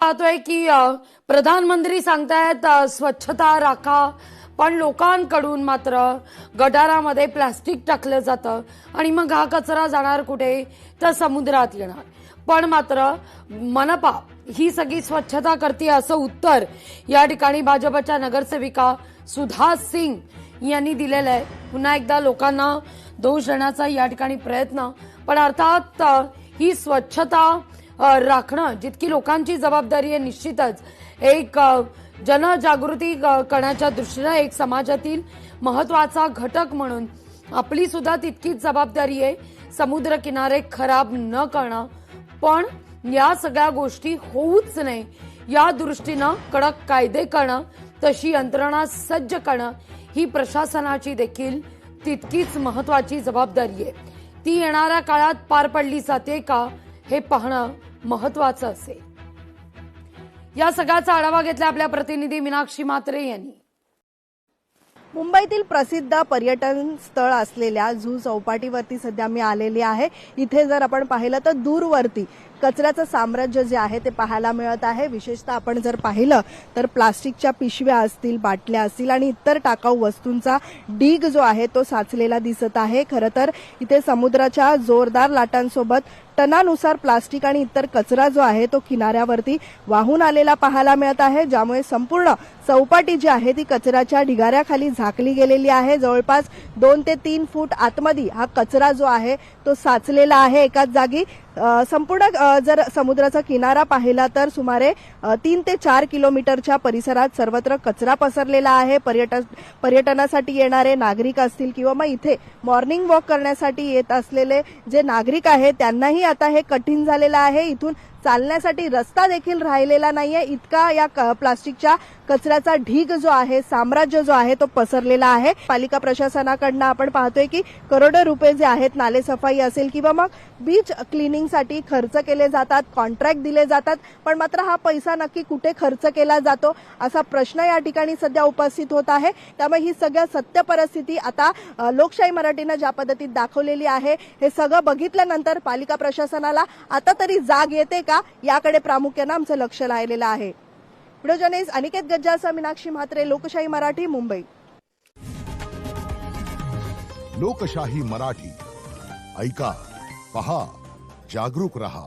पाहतोय की प्रधानमंत्री सांगतायत स्वच्छता राखा, पण लोकांकडून मात्र गटारामध्ये प्लास्टिक टाकलं जातं आणि मग हा कचरा जाणार कुठे तर समुद्रात येणार। पण मात्र मनपा ही सगळी स्वच्छता करते असं उत्तर या ठिकाणी भाजपच्या नगरसेविका सुधा सिंग यांनी दिलेलं आहे। पुन्हा एकदा लोकांना दोष देण्याचा या ठिकाणी प्रयत्न, पण अर्थात ही स्वच्छता राखणं जितकी लोकांची जबाबदारी आहे, निश्चितच एक जनजागृती करण्याच्या दृष्टीने एक समाजातील महत्वाचा घटक म्हणून आपली सुद्धा तितकीच जबाबदारी आहे समुद्र किनारे खराब न करणं। पण या सगळ्या गोष्टी होऊच नये या दृष्टीने कडक कायदे करणं, तशी यंत्रणा सज्ज करणं ही प्रशासनाची देखील तितकीच महत्वाची जबाबदारी आहे। ती येणाऱ्या काळात पार पडली जाते का हे पाहणं महत्वाचं असेल। या सगळ्याचा आढावा घेतला आपल्या प्रतिनिधी मीनाक्षी म्हात्रे यांनी। मुंबईतील प्रसिद्ध पर्यटन स्थळ असलेल्या झू चौपाटीवरती सध्या मी आलेली आहे। इथे जर आपण पाहिलं तर दूरवरती कचऱ्याचं साम्राज्य जे आहे ते पाहायला मिळत आहे। विशेषतः आपण जर पाहिलं तर प्लास्टिकच्या पिशव्या असतील, बाटल्या असतील आणि इतर टाकाऊ वस्तूंचा ढीग जो आहे तो साचलेला दिसत आहे। खरं तर इथे समुद्राच्या जोरदार लाटांसोबत टनानुसार प्लास्टिक आणि इतर कचरा जो आहे तो किनाऱ्यावरती वाहून आलेला पाहायला मिळत आहे, ज्यामुळे संपूर्ण चौपाटी जी आहे ती कचऱ्याच्या ढिगाऱ्याखाली झाकली गेलेली आहे। जवळपास 2 ते 3 फूट आतमध्ये हा कचरा जो आहे तो साचलेला आहे एकाच जागी। संपूर्ण जर समुद्राचा किनारा पाहिला तर सुमारे 3 ते 4 किलोमीटरच्या परिसरात सर्वत्र कचरा पसरलेला आहे। पर्यटनासाठी येणारे नागरिक असतील किंवा मग इथे मॉर्निंग वॉक करण्यासाठी येत असलेले जे नागरिक आहेत त्यांनाही आता हे कठीण झालेलं आहे। इथून चालण्यासाठी रस्ता देखील राहिलेला नाहीये, इतका या प्लास्टिकच्या कचऱ्याचा ढीग जो आहे, साम्राज्य जो आहे तो पसरलेला आहे। पालिका प्रशासनाकडनं आपण पाहतोय की करोडो रुपये जे आहेत नाले सफाई असेल किंवा मग बीच क्लिनिंगसाठी खर्च केले जातात, कॉन्ट्रॅक्ट दिले जातात, पण मात्र हा पैसा नक्की कुठे खर्च केला जातो असा प्रश्न या ठिकाणी सध्या उपस्थित होत आहे। त्यामुळे ही सगळ्या सत्य परिस्थिती आता लोकशाही मराठीनं ज्या पद्धतीत दाखवलेली आहे, हे सगळं बघितल्यानंतर पालिका प्रशासनाला आता तरी जाग येते का याकडे प्रामुख्याने आमचं लक्ष लागलेलं आहे। व्हिडिओ जर्नलिस्ट अनिकेत गज्जासह मीनाक्षी म्हात्रे, लोकशाही मराठी, मुंबई। लोकशाही मराठी ऐका, पहा, जागरूक रहा।